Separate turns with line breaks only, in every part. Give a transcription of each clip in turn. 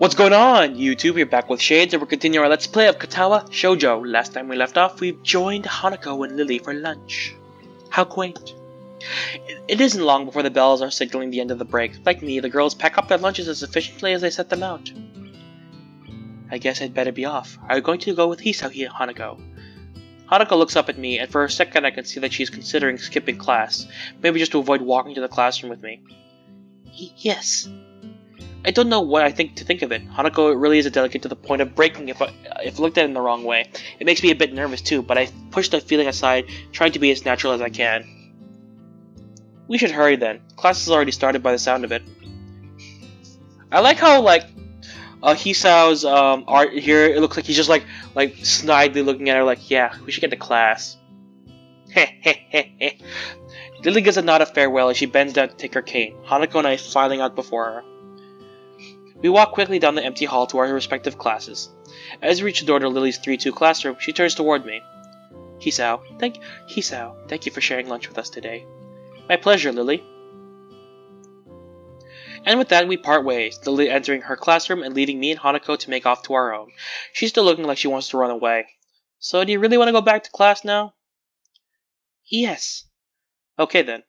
What's going on, YouTube? We're back with Shades and we're continuing our Let's Play of Katawa Shoujo. Last time we left off, we joined Hanako and Lily for lunch. How quaint. It isn't long before the bells are signaling the end of the break. Like me, the girls pack up their lunches as efficiently as they set them out. I guess I'd better be off. Are you going to go with Hisao here, Hanako? Hanako looks up at me, and for a second I can see that she's considering skipping class, maybe just to avoid walking to the classroom with me. Yes. I don't know what I think to think of it. Hanako really is a delicate to the point of breaking if looked at in the wrong way. It makes me a bit nervous too, but I push that feeling aside, trying to be as natural as I can. We should hurry then. Class has already started by the sound of it. I like how Hisao's art here. It looks like he's just like snidely looking at her, like, yeah, we should get to class. Lily gives a nod of farewell as she bends down to take her cane. Hanako and I filing out before her. We walk quickly down the empty hall to our respective classes. As we reach the door to Lily's 3-2 classroom, she turns toward me. Hisao, thank you for sharing lunch with us today. My pleasure, Lily. And with that, we part ways, Lily entering her classroom and leading me and Hanako to make off to our own. She's still looking like she wants to run away. So, do you really want to go back to class now? Yes. Okay then.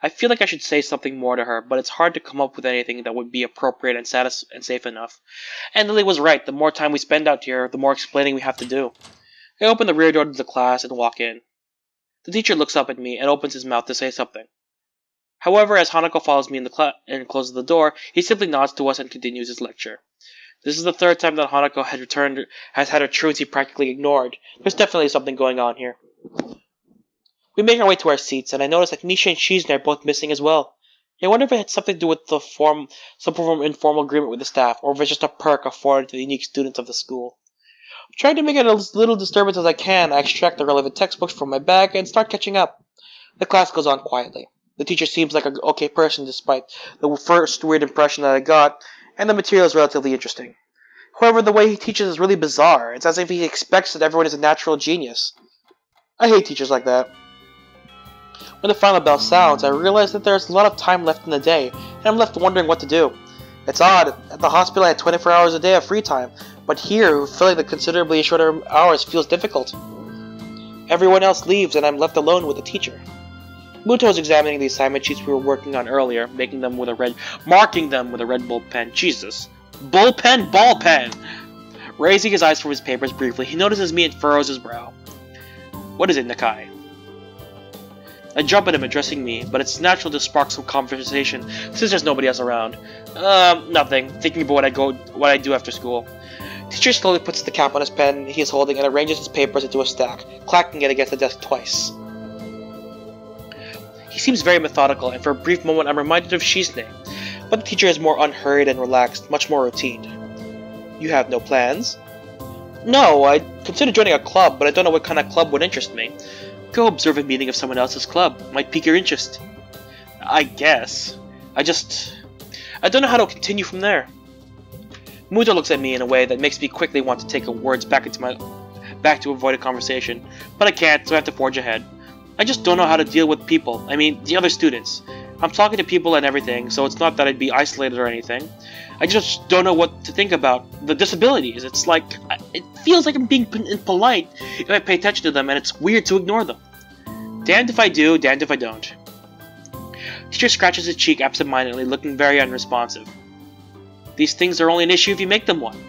I feel like I should say something more to her, but it's hard to come up with anything that would be appropriate and safe enough. And Lily was right, the more time we spend out here, the more explaining we have to do. I open the rear door to the class and walk in. The teacher looks up at me and opens his mouth to say something. However, as Hanako follows me in the class and closes the door, he simply nods to us and continues his lecture. This is the third time that Hanako has had her truancy practically ignored. There's definitely something going on here. We make our way to our seats, and I notice that Misha and Shizune are both missing as well. I wonder if it had something to do with some form of informal agreement with the staff, or if it's just a perk afforded to the unique students of the school. Trying to make it as little disturbance as I can, I extract the relevant textbooks from my bag and start catching up. The class goes on quietly. The teacher seems like an okay person despite the first weird impression that I got, and the material is relatively interesting. However, the way he teaches is really bizarre. It's as if he expects that everyone is a natural genius. I hate teachers like that. When the final bell sounds, I realize that there's a lot of time left in the day, and I'm left wondering what to do. It's odd, at the hospital I had 24 hours a day of free time, but here, filling the considerably shorter hours feels difficult. Everyone else leaves, and I'm left alone with the teacher. Muto is examining the assignment sheets we were working on earlier, marking them with a red bull pen. Jesus. Bullpen, ball pen! Raising his eyes from his papers briefly, he notices me and furrows his brow. What is it, Nakai? I jump at him, addressing me, but it's natural to spark some conversation since there's nobody else around. Nothing. Thinking about what I do after school. Teacher slowly puts the cap on his pen he is holding and arranges his papers into a stack, clacking it against the desk twice. He seems very methodical, and for a brief moment I'm reminded of Shizune, but the teacher is more unhurried and relaxed, much more routine. You have no plans? No, I consider joining a club, but I don't know what kind of club would interest me. Go observe a meeting of someone else's club. Might pique your interest. I guess. I don't know how to continue from there. Muto looks at me in a way that makes me quickly want to take the words back to avoid a conversation, but I can't, so I have to forge ahead. I just don't know how to deal with people. I mean, the other students. I'm talking to people and everything, so it's not that I'd be isolated or anything. I just don't know what to think about the disabilities. It's like, it feels like I'm being impolite if I pay attention to them, and it's weird to ignore them. Damned if I do, damned if I don't. Teacher scratches his cheek absentmindedly, looking very unresponsive. These things are only an issue if you make them one.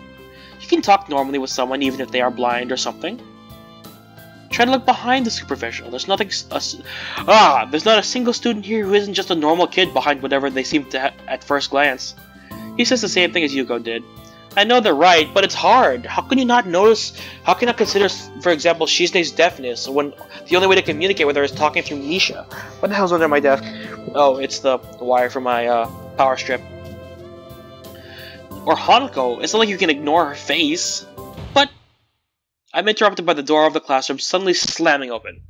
You can talk normally with someone even if they are blind or something. Try to look behind the superficial. There's not a single student here who isn't just a normal kid behind whatever they seem to at first glance. He says the same thing as Yuko did. I know they're right, but it's hard. How can you not notice? How can I consider, for example, Shizune's deafness when the only way to communicate with her is talking through Misha? What the hell's under my desk? Oh, it's the wire for my power strip. Or Hanako. It's not like you can ignore her face. But I'm interrupted by the door of the classroom suddenly slamming open.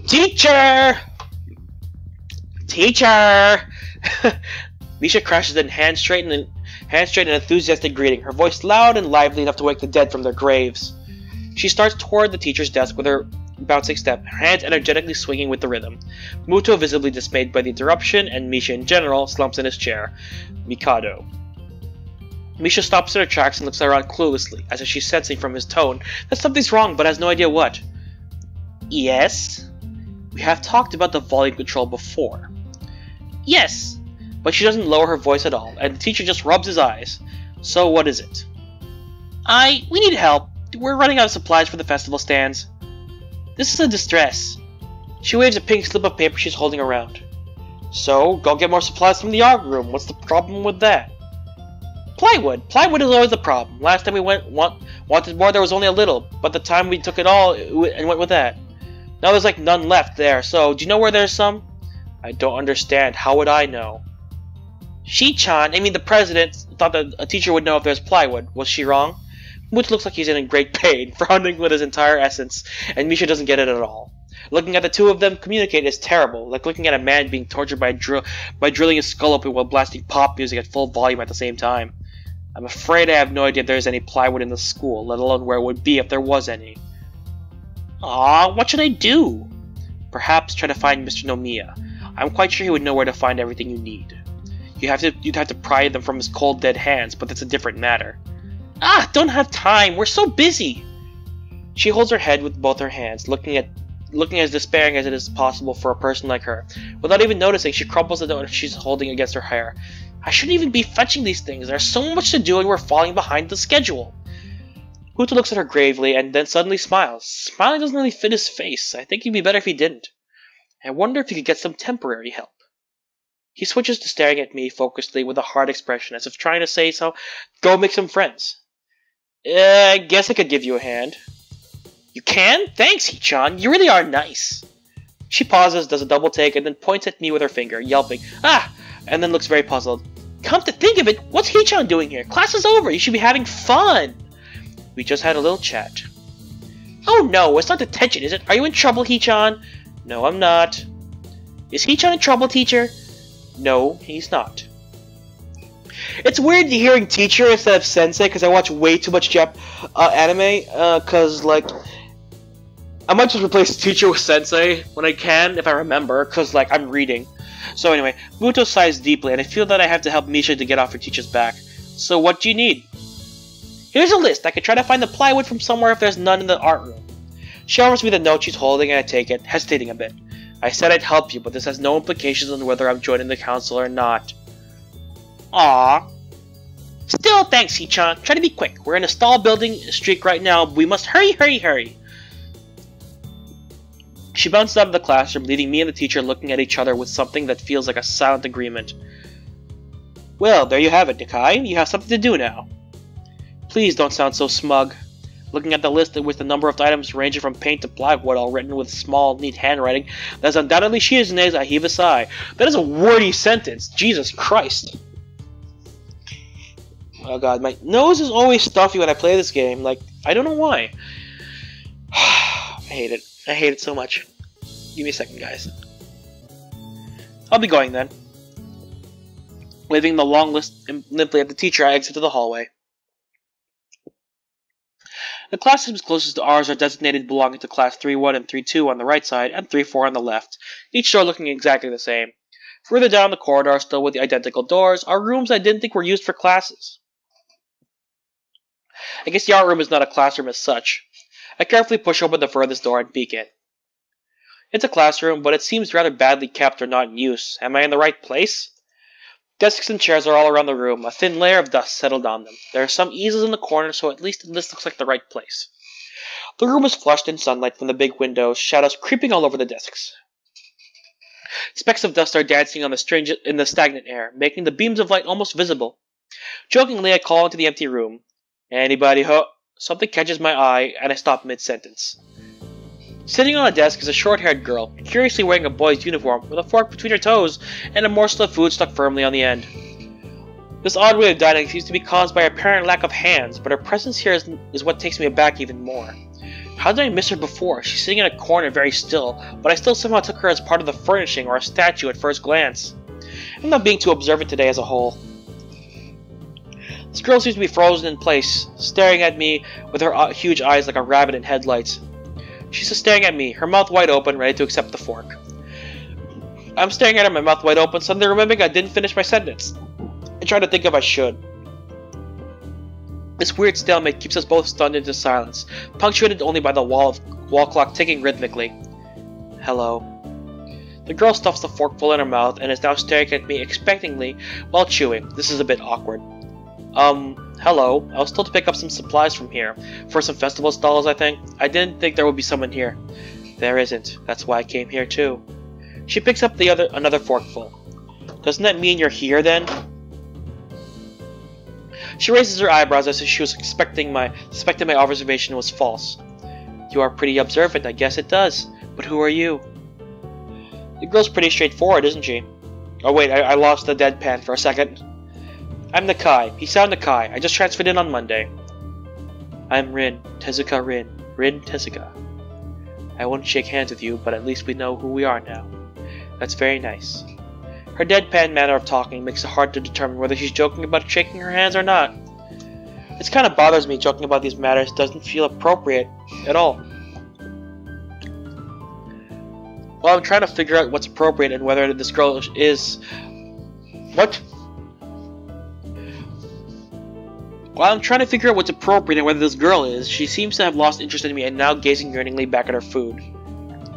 Teacher! Teacher! Misha crashes in, hand straight and enthusiastic greeting, her voice loud and lively enough to wake the dead from their graves. She starts toward the teacher's desk with her bouncing step, her hands energetically swinging with the rhythm. Muto, visibly dismayed by the interruption, and Misha in general, slumps in his chair. Mikado. Misha stops in her tracks and looks around cluelessly, as if she's sensing from his tone that something's wrong but has no idea what. Yes? We have talked about the volume control before. Yes, but she doesn't lower her voice at all, and the teacher just rubs his eyes. So what is it? We need help. We're running out of supplies for the festival stands. This is a distress. She waves a pink slip of paper she's holding around. So, go get more supplies from the art room. What's the problem with that? Plywood. Plywood is always the problem. Last time we wanted more, there was only a little, but the time we took it all and went with that. Now there's like none left there, so do you know where there's some? I don't understand. How would I know? Shi-chan, the president, thought that a teacher would know if there's plywood. Was she wrong? Which looks like he's in great pain, frowning with his entire essence, and Misha doesn't get it at all. Looking at the two of them communicate is terrible, like looking at a man being tortured by drilling his skull open while blasting pop music at full volume at the same time. I'm afraid I have no idea if there's any plywood in the school, let alone where it would be if there was any. What should I do? Perhaps try to find Mr. Nomiya. I'm quite sure he would know where to find everything you need. You'd have to pry them from his cold dead hands, but that's a different matter. Don't have time. We're so busy. She holds her head with both her hands, looking as despairing as it is possible for a person like her. Without even noticing, she crumples the note she's holding against her hair. I shouldn't even be fetching these things. There's so much to do and we're falling behind the schedule. Huta looks at her gravely and then suddenly smiles. Smiling doesn't really fit his face. I think it'd be better if he didn't. I wonder if he could get some temporary help. He switches to staring at me focusedly with a hard expression, as if trying to say so. Go make some friends. I guess I could give you a hand. You can? Thanks, Hee-chan. You really are nice. She pauses, does a double take, and then points at me with her finger, yelping, and then looks very puzzled. Come to think of it, what's Hee-chan doing here? Class is over. You should be having fun. We just had a little chat. Oh no, it's not detention, is it? Are you in trouble, Hee-chan? No, I'm not. Is Hee-chan in trouble, teacher? No, he's not. It's weird hearing teacher instead of sensei, because I watch way too much anime, because, I might just replace teacher with sensei when I can, if I remember, because, I'm reading. So anyway, Muto sighs deeply, and I feel that I have to help Misha to get off her teacher's back. So what do you need? Here's a list. I could try to find the plywood from somewhere if there's none in the art room. She offers me the note she's holding, and I take it, hesitating a bit. I said I'd help you, but this has no implications on whether I'm joining the council or not. Aww. Still, thanks, Hee-chan. Try to be quick. We're in a stall building streak right now. We must hurry. She bounces out of the classroom, leaving me and the teacher looking at each other with something that feels like a silent agreement. Well, there you have it, Nikai. You have something to do now. Please don't sound so smug. Looking at the list with the number of items ranging from paint to plywood, all written with small, neat handwriting, that's undoubtedly Shizune's. I heave a sigh. That is a wordy sentence. Jesus Christ. Oh god, my nose is always stuffy when I play this game. I don't know why. I hate it. I hate it so much. Give me a second, guys. I'll be going then. Waving the long list limply at the teacher, I exit to the hallway. The classrooms closest to ours are designated belonging to Class 3-1 and 3-2 on the right side, and 3-4 on the left, each door looking exactly the same. Further down the corridor, still with the identical doors, are rooms I didn't think were used for classes. I guess the art room is not a classroom as such. I carefully push open the furthest door and peek in. It's a classroom, but it seems rather badly kept or not in use. Am I in the right place? Desks and chairs are all around the room. A thin layer of dust settled on them. There are some easels in the corner, so at least this looks like the right place. The room is flushed in sunlight from the big windows, shadows creeping all over the desks. Specks of dust are dancing in the stagnant air, making the beams of light almost visible. Jokingly, I call into the empty room. Anybody ho? Something catches my eye, and I stop mid-sentence. Sitting on a desk is a short-haired girl, curiously wearing a boy's uniform, with a fork between her toes and a morsel of food stuck firmly on the end. This odd way of dining seems to be caused by her apparent lack of hands, but her presence here is what takes me aback even more. How did I miss her before? She's sitting in a corner very still, but I still somehow took her as part of the furnishing or a statue at first glance. I'm not being too observant today as a whole. This girl seems to be frozen in place, staring at me with her huge eyes like a rabbit in headlights. She's just staring at me, her mouth wide open, ready to accept the fork. I'm staring at her, my mouth wide open, suddenly remembering I didn't finish my sentence. I try to think if I should. This weird stalemate keeps us both stunned into silence, punctuated only by the wall clock ticking rhythmically. Hello. The girl stuffs the forkful in her mouth and is now staring at me expectantly while chewing. This is a bit awkward. Hello. I was told to pick up some supplies from here. For some festival stalls, I think. I didn't think there would be someone here. There isn't. That's why I came here too. She picks up another forkful. Doesn't that mean you're here then? She raises her eyebrows as if she was suspecting my observation was false. You are pretty observant, I guess it does. But who are you? The girl's pretty straightforward, isn't she? Oh wait, I lost the deadpan for a second. I'm Nakai. Hisao Nakai. I just transferred in on Monday. I'm Rin. Tezuka Rin. Rin Tezuka. I won't shake hands with you, but at least we know who we are now. That's very nice. Her deadpan manner of talking makes it hard to determine whether she's joking about shaking her hands or not. It kind of bothers me joking about these matters doesn't feel appropriate at all. While I'm trying to figure out what's appropriate and whether this girl is... What? While I'm trying to figure out what's appropriate and whether this girl is, she seems to have lost interest in me and now gazing yearningly back at her food.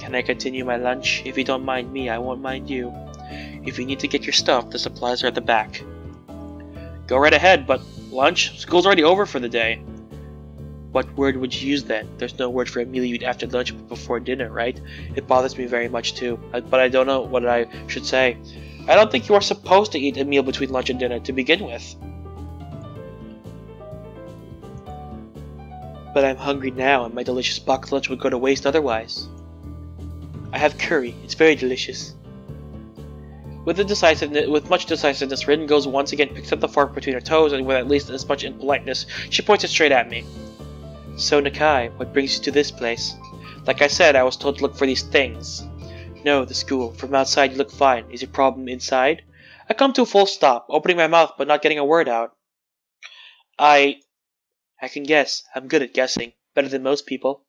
Can I continue my lunch? If you don't mind me, I won't mind you. If you need to get your stuff, the supplies are at the back. Go right ahead, but lunch? School's already over for the day. What word would you use then? There's no word for a meal you eat after lunch but before dinner, right? It bothers me very much too, but I don't know what I should say. I don't think you are supposed to eat a meal between lunch and dinner to begin with. But I'm hungry now and my delicious box lunch would go to waste otherwise. I have curry. It's very delicious. With much decisiveness, Rin goes once again, picks up the fork between her toes, and with at least as much impoliteness, she points it straight at me. So Nakai, what brings you to this place? Like I said, I was told to look for these things. No, the school. From outside you look fine. Is your problem inside? I come to a full stop, opening my mouth but not getting a word out. I can guess. I'm good at guessing. Better than most people.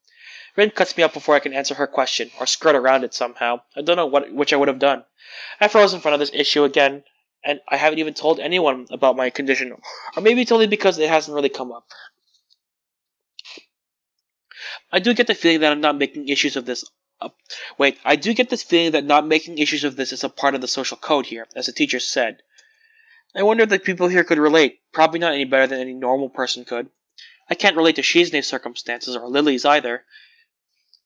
Rin cuts me up before I can answer her question, or skirt around it somehow. I don't know which I would have done. I froze in front of this issue again, and I haven't even told anyone about my condition, or maybe it's only because it hasn't really come up. I do get the feeling that I'm not making issues of this. I do get this feeling that not making issues of this is a part of the social code here, as the teacher said. I wonder if the people here could relate. Probably not any better than any normal person could. I can't relate to Shizune's circumstances, or Lily's either.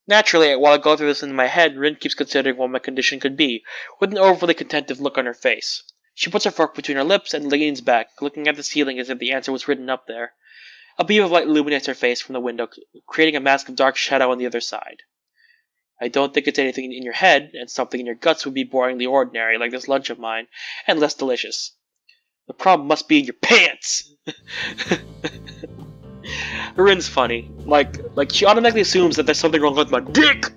Naturally, while I go through this in my head, Rin keeps considering what my condition could be, with an overly contented look on her face. She puts her fork between her lips and leans back, looking at the ceiling as if the answer was written up there. A beam of light illuminates her face from the window, creating a mask of dark shadow on the other side. I don't think it's anything in your head, and something in your guts would be boringly ordinary, like this lunch of mine, and less delicious. The problem must be in your pants! Rin's funny. Like she automatically assumes that there's something wrong with my dick!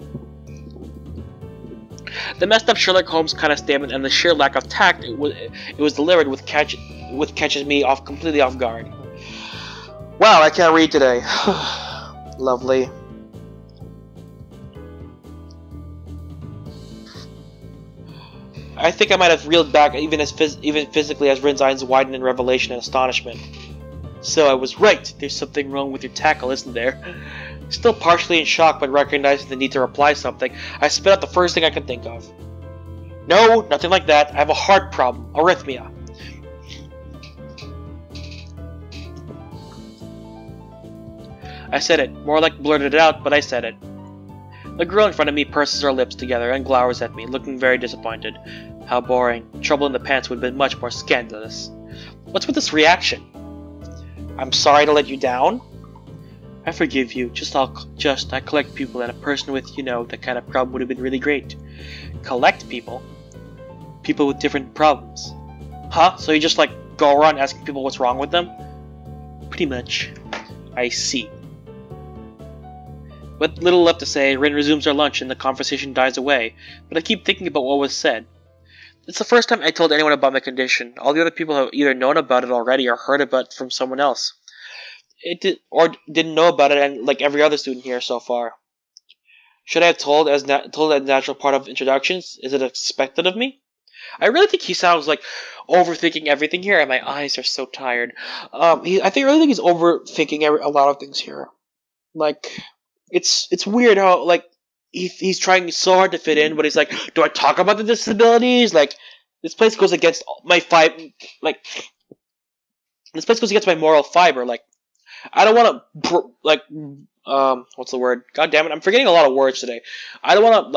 The messed up Sherlock Holmes kind of statement and the sheer lack of tact it was delivered with catches me completely off guard. Wow, I can't read today. Lovely. I think I might have reeled back even physically as Rin's eyes widened in revelation and astonishment. So I was right. There's something wrong with your tackle, isn't there? Still partially in shock, but recognizing the need to reply something, I spit out the first thing I could think of. No, nothing like that. I have a heart problem. Arrhythmia. I said it. More like blurted it out, but I said it. The girl in front of me purses her lips together and glowers at me, looking very disappointed. How boring. Trouble in the pants would have been much more scandalous. What's with this reaction? I'm sorry to let you down? I forgive you. I collect people, and a person with, that kind of problem would have been really great. Collect people? People with different problems. Huh? So you just, go around asking people what's wrong with them? Pretty much. I see. With little left to say, Rin resumes her lunch and the conversation dies away, but I keep thinking about what was said. It's the first time I told anyone about my condition. All the other people have either known about it already or heard about it from someone else. Or didn't know about it, and like every other student here so far. Should I have told as a natural part of introductions? Is it expected of me? I really think he sounds like overthinking everything here, and my eyes are so tired. I really think he's overthinking a lot of things here. Like, it's weird how like he's trying so hard to fit in, but he's like, do I talk about the disabilities? Like, this place goes against my like this place goes against my moral fiber. Like, I don't want to what's the word? God damn it, I'm forgetting a lot of words today. I don't want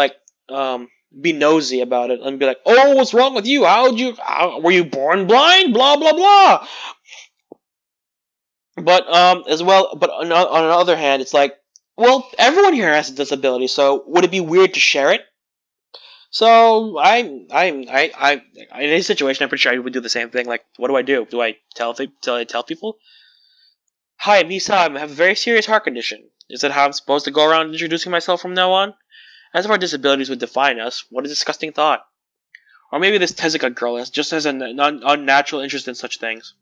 to be nosy about it and be like, oh, what's wrong with you? Were you born blind? Blah blah blah. But on the other hand, it's like, well, everyone here has a disability, so would it be weird to share it? So in this situation, I'm pretty sure I would do the same thing. Like, what do? Do I tell people? Hi, I'm Hisa. I have a very serious heart condition. Is that how I'm supposed to go around introducing myself from now on? As if our disabilities would define us, what a disgusting thought. Or maybe this Tezuka girl just has an unnatural interest in such things.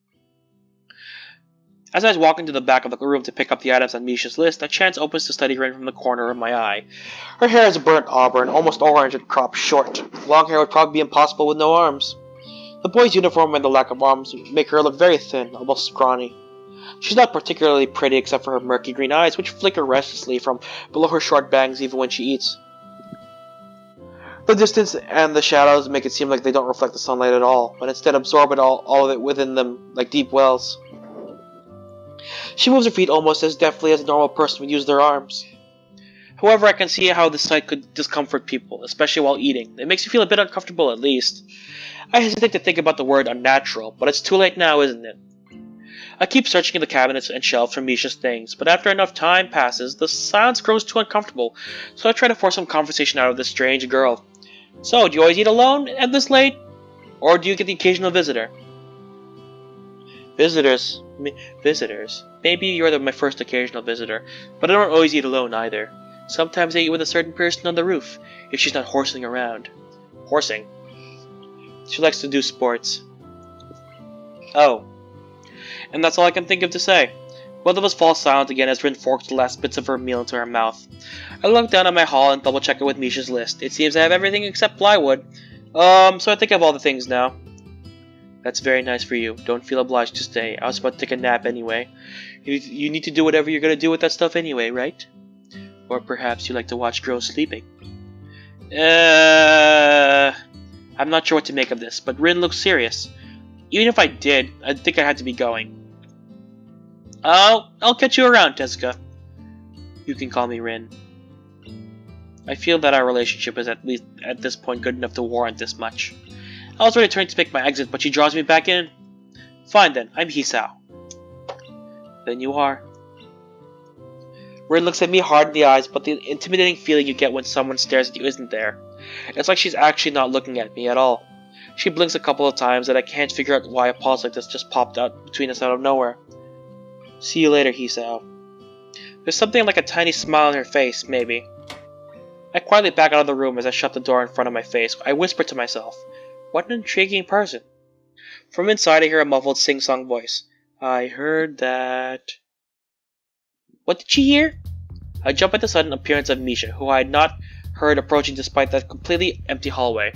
As I was walking to the back of the room to pick up the items on Misha's list, a chance opens to study Rin from the corner of my eye. Her hair is burnt auburn, almost orange and cropped short. Long hair would probably be impossible with no arms. The boy's uniform and the lack of arms make her look very thin, almost scrawny. She's not particularly pretty except for her murky green eyes, which flicker restlessly from below her short bangs even when she eats. The distance and the shadows make it seem like they don't reflect the sunlight at all, but instead absorb all of it within them like deep wells. She moves her feet almost as deftly as a normal person would use their arms. However, I can see how this sight could discomfort people, especially while eating. It makes you feel a bit uncomfortable at least. I hesitate to think about the word unnatural, but it's too late now, isn't it? I keep searching in the cabinets and shelves for Misha's things, but after enough time passes, the silence grows too uncomfortable, so I try to force some conversation out of this strange girl. So, do you always eat alone at this late? Or do you get the occasional visitor? Visitors. Maybe you're my first occasional visitor, but I don't always eat alone either. Sometimes I eat with a certain person on the roof, if she's not horsing around. Horsing? She likes to do sports. Oh. And that's all I can think of to say. Both of us fall silent again as Rin forks the last bits of her meal into her mouth. I look down at my haul and double check it with Misha's list. It seems I have everything except plywood. So I think I have all the things now. That's very nice for you. Don't feel obliged to stay. I was about to take a nap anyway. You need to do whatever you're gonna do with that stuff anyway, right? Or perhaps you like to watch girls sleeping. I'm not sure what to make of this, but Rin looks serious. Even if I did, I'd think I had to be going. I'll catch you around, Tezuka. You can call me Rin. I feel that our relationship is at least at this point good enough to warrant this much. I was ready to make my exit, but she draws me back in. Fine then, I'm Hisao. Then you are. Rin looks at me hard in the eyes, but the intimidating feeling you get when someone stares at you isn't there. It's like she's actually not looking at me at all. She blinks a couple of times and I can't figure out why a pause like this just popped out between us out of nowhere. See you later, Hisao. There's something like a tiny smile on her face, maybe. I quietly back out of the room as I shut the door in front of my face. I whisper to myself, what an intriguing person. From inside I hear a muffled sing-song voice. I heard that... What did she hear? I jump at the sudden appearance of Misha, who I had not heard approaching despite that completely empty hallway.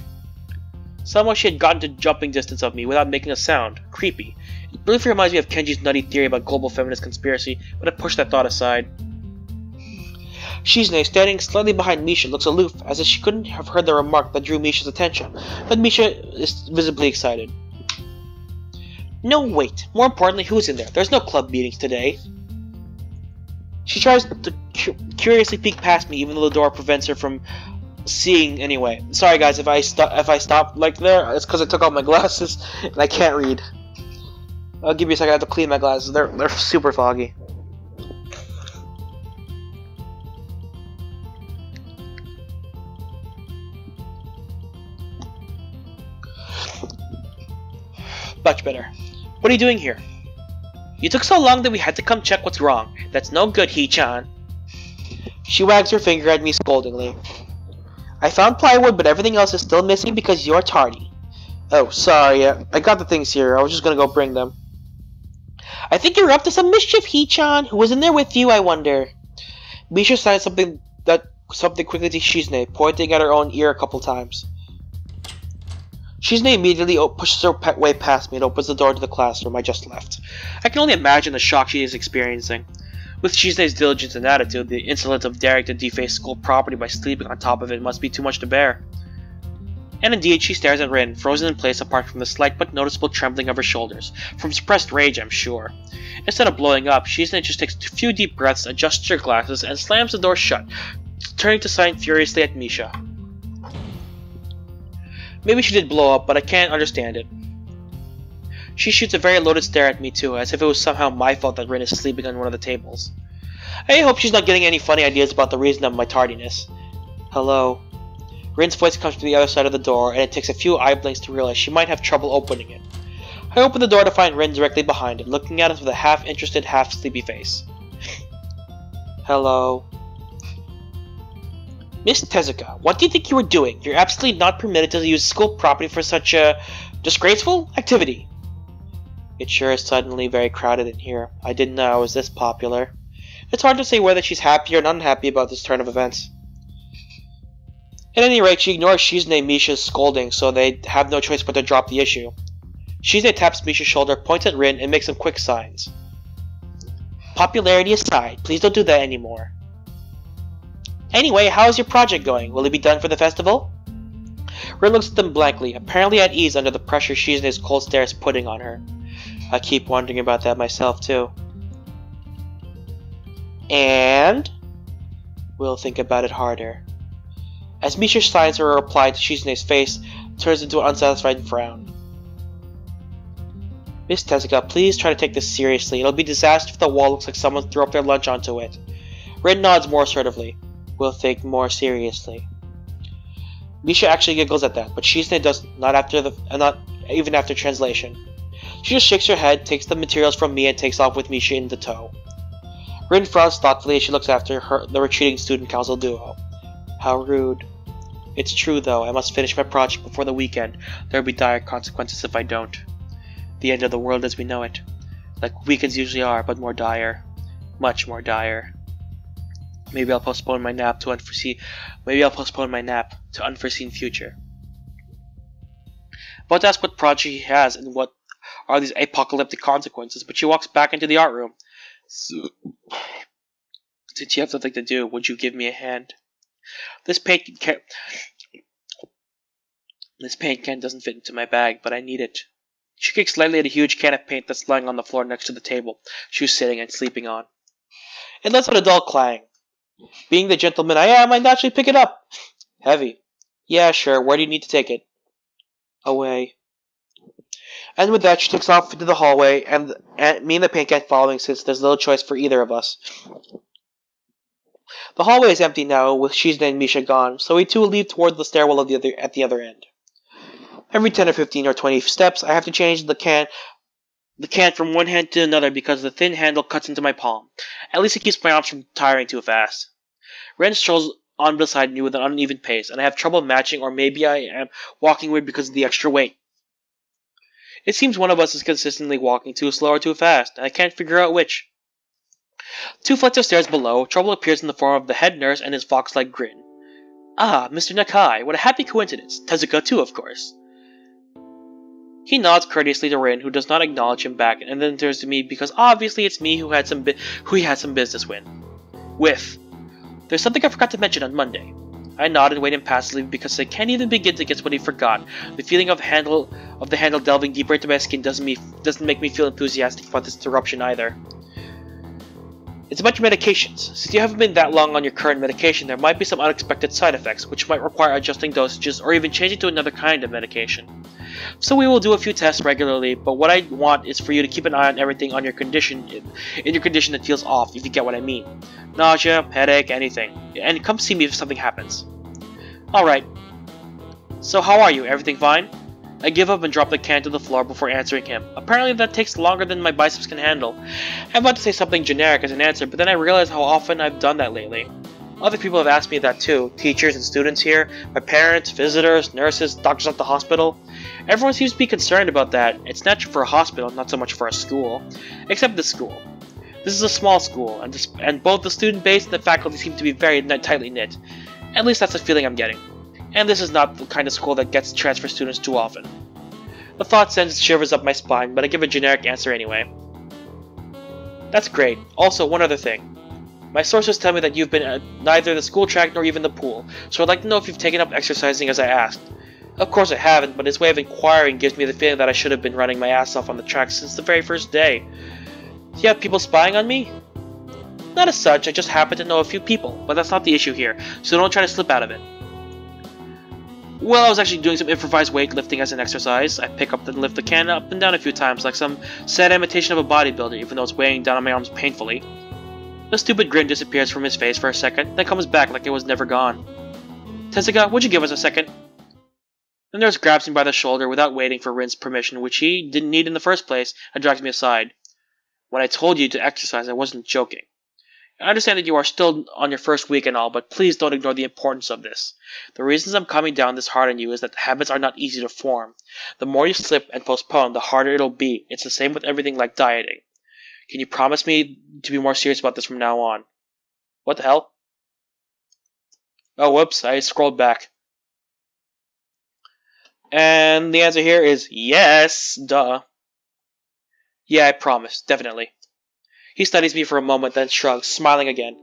Somehow she had gotten to jumping distance of me without making a sound. Creepy. It briefly reminds me of Kenji's nutty theory about global feminist conspiracy, but I pushed that thought aside. Shizune, standing slightly behind Misha, looks aloof, as if she couldn't have heard the remark that drew Misha's attention, but Misha is visibly excited. No, wait. More importantly, who's in there? There's no club meetings today. She tries to curiously peek past me, even though the door prevents her from seeing anyway. Sorry guys, if I stop like there, it's because I took off my glasses and I can't read. I'll give you a second, I have to clean my glasses. They're super foggy. Much better. What are you doing here? You took so long that we had to come check what's wrong. That's no good, Hee-chan. She wags her finger at me scoldingly. I found plywood, but everything else is still missing because you're tardy. Oh, sorry. I got the things here. I was just gonna go bring them. I think you're up to some mischief, Hee-chan. Who was in there with you, I wonder? Misha said something quickly to Shizune, pointing at her own ear a couple times. Shizune immediately pushes her way past me and opens the door to the classroom I just left. I can only imagine the shock she is experiencing. With Shizune's diligence and attitude, the insolence of daring to deface school property by sleeping on top of it must be too much to bear. And indeed, she stares at Rin, frozen in place apart from the slight but noticeable trembling of her shoulders. From suppressed rage, I'm sure. Instead of blowing up, Shizune just takes a few deep breaths, adjusts her glasses, and slams the door shut, turning to sign furiously at Misha. Maybe she did blow up, but I can't understand it. She shoots a very loaded stare at me too, as if it was somehow my fault that Rin is sleeping on one of the tables. I hope she's not getting any funny ideas about the reason of my tardiness. Hello. Rin's voice comes from the other side of the door, and it takes a few eye blinks to realize she might have trouble opening it. I open the door to find Rin directly behind it, looking at us with a half-interested, half-sleepy face. Hello. Miss Tezuka, what do you think you were doing? You're absolutely not permitted to use school property for such a disgraceful activity. It sure is suddenly very crowded in here. I didn't know I was this popular. It's hard to say whether she's happy or unhappy about this turn of events. At any rate, she ignores Shizune and Misha's scolding, so they have no choice but to drop the issue. Shizune taps Misha's shoulder, points at Rin, and makes some quick signs. Popularity aside, please don't do that anymore. Anyway, how's your project going? Will it be done for the festival? Rin looks at them blankly, apparently at ease under the pressure Shizune's cold stare is putting on her. I keep wondering about that myself, too. And? We'll think about it harder. As Misha signs her reply to Shizune's face, turns into an unsatisfied frown. Miss Tezuka, please try to take this seriously. It'll be disaster if the wall looks like someone threw up their lunch onto it. Rin nods more assertively. We'll think more seriously. Misha actually giggles at that, but Shizune does not even after translation. She just shakes her head, takes the materials from me, and takes off with Misha in the tow. Rin frowns thoughtfully as she looks after the retreating student council duo. How rude. It's true, though. I must finish my project before the weekend. There will be dire consequences if I don't. The end of the world as we know it. Like weekends usually are, but more dire. Much more dire. Maybe I'll postpone my nap to unforeseen future. About to ask what project he has and what are these apocalyptic consequences, but she walks back into the art room. So, since you have nothing to do, would you give me a hand? This paint can doesn't fit into my bag, but I need it. She kicks slightly at a huge can of paint that's lying on the floor next to the table she was sitting and sleeping on. It lets out a dull clang. Being the gentleman I am, I naturally pick it up. Heavy. Yeah, sure. Where do you need to take it? Away. And with that, she takes off into the hallway, and me and the paint can following since there's little choice for either of us. The hallway is empty now, with Shizune and Misha gone, so we two leave toward the stairwell at the other end. Every 10 or 15 or 20 steps, I have to change the can from one hand to another because the thin handle cuts into my palm. At least it keeps my arms from tiring too fast. Ren strolls on beside me with an uneven pace, and I have trouble matching, or maybe I am walking weird because of the extra weight. It seems one of us is consistently walking too slow or too fast, and I can't figure out which. 2 flights of stairs below, trouble appears in the form of the head nurse and his fox-like grin. Ah, Mr. Nakai, what a happy coincidence. Tezuka too, of course. He nods courteously to Rin, who does not acknowledge him back, and then turns to me because obviously it's me who he had some business with. There's something I forgot to mention on Monday. I nod and wait impassively because I can't even begin to guess what he forgot. The feeling of the handle delving deeper into my skin doesn't make me feel enthusiastic about this interruption either. It's about your medications. Since you haven't been that long on your current medication, there might be some unexpected side effects, which might require adjusting dosages or even changing to another kind of medication. So we will do a few tests regularly, but what I want is for you to keep an eye on everything on your condition, in your condition that feels off, if you get what I mean. Nausea, headache, anything. And come see me if something happens. Alright. So how are you? Everything fine? I give up and drop the can to the floor before answering him. Apparently that takes longer than my biceps can handle. I'm about to say something generic as an answer, but then I realize how often I've done that lately. Other people have asked me that too. Teachers and students here, my parents, visitors, nurses, doctors at the hospital. Everyone seems to be concerned about that. It's natural for a hospital, not so much for a school. Except this school. This is a small school, and both the student base and the faculty seem to be very tightly knit. At least that's the feeling I'm getting. And this is not the kind of school that gets transfer students too often. The thought sends shivers up my spine, but I give a generic answer anyway. That's great. Also, one other thing. My sources tell me that you've been at neither the school track nor even the pool, so I'd like to know if you've taken up exercising as I asked. Of course I haven't, but his way of inquiring gives me the feeling that I should have been running my ass off on the track since the very first day. Do you have people spying on me? Not as such, I just happen to know a few people, but that's not the issue here, so don't try to slip out of it. Well, I was actually doing some improvised weightlifting as an exercise. I pick up and lift the can up and down a few times like some sad imitation of a bodybuilder, even though it's weighing down on my arms painfully. The stupid grin disappears from his face for a second, then comes back like it was never gone. Tezuka, would you give us a second? The nurse grabs me by the shoulder without waiting for Rin's permission, which he didn't need in the first place, and drags me aside. When I told you to exercise, I wasn't joking. I understand that you are still on your first week and all, but please don't ignore the importance of this. The reasons I'm coming down this hard on you is that habits are not easy to form. The more you slip and postpone, the harder it'll be. It's the same with everything like dieting. Can you promise me to be more serious about this from now on? What the hell? Oh, whoops, I scrolled back. And the answer here is yes, duh. Yeah, I promise, definitely. He studies me for a moment, then shrugs, smiling again.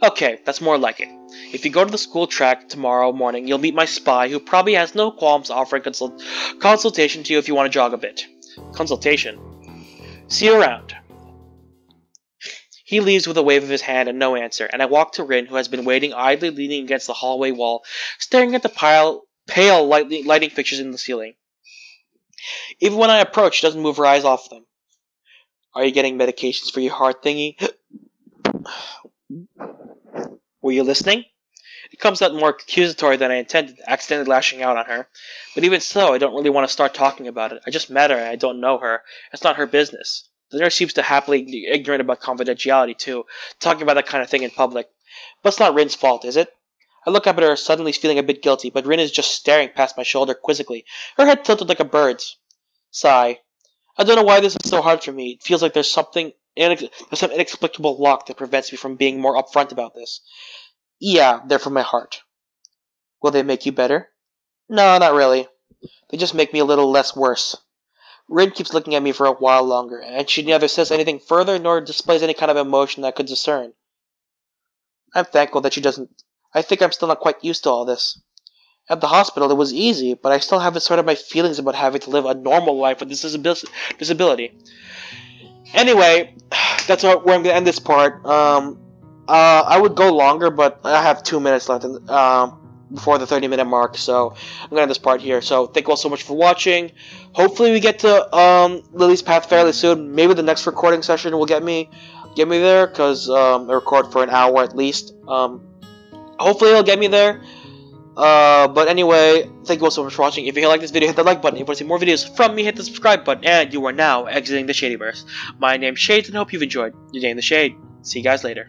Okay, that's more like it. If you go to the school track tomorrow morning, you'll meet my spy, who probably has no qualms offering consultation to you if you want to jog a bit. Consultation? See you around. He leaves with a wave of his hand and no answer, and I walk to Rin, who has been waiting idly leaning against the hallway wall, staring at the pale lighting fixtures in the ceiling. Even when I approach, she doesn't move her eyes off them. Are you getting medications for your heart thingy? Were you listening? It comes out more accusatory than I intended, accidentally lashing out on her. But even so, I don't really want to start talking about it. I just met her and I don't know her. It's not her business. The nurse seems to happily be ignorant about confidentiality, too, talking about that kind of thing in public. But it's not Rin's fault, is it? I look up at her, suddenly feeling a bit guilty, but Rin is just staring past my shoulder quizzically, her head tilted like a bird's. Sigh. I don't know why this is so hard for me. It feels like there's some inexplicable lock that prevents me from being more upfront about this. Yeah, they're from my heart. Will they make you better? No, not really. They just make me a little less worse. Rin keeps looking at me for a while longer, and she neither says anything further nor displays any kind of emotion I could discern. I'm thankful that she doesn't. I think I'm still not quite used to all this. At the hospital, it was easy, but I still haven't sorted my feelings about having to live a normal life with this disability. Anyway, that's where I'm going to end this part. I would go longer, but I have 2 minutes left before the 30-minute mark, so I'm going to end this part here. So thank you all so much for watching. Hopefully we get to Lily's Path fairly soon. Maybe the next recording session will get me there, because I record for an hour at least. Hopefully it'll get me there. But anyway, thank you all so much for watching. If you like this video, hit the like button. If you want to see more videos from me, hit the subscribe button. And you are now exiting the Shadyverse. My name's Shades, and I hope you've enjoyed your day in the shade. See you guys later.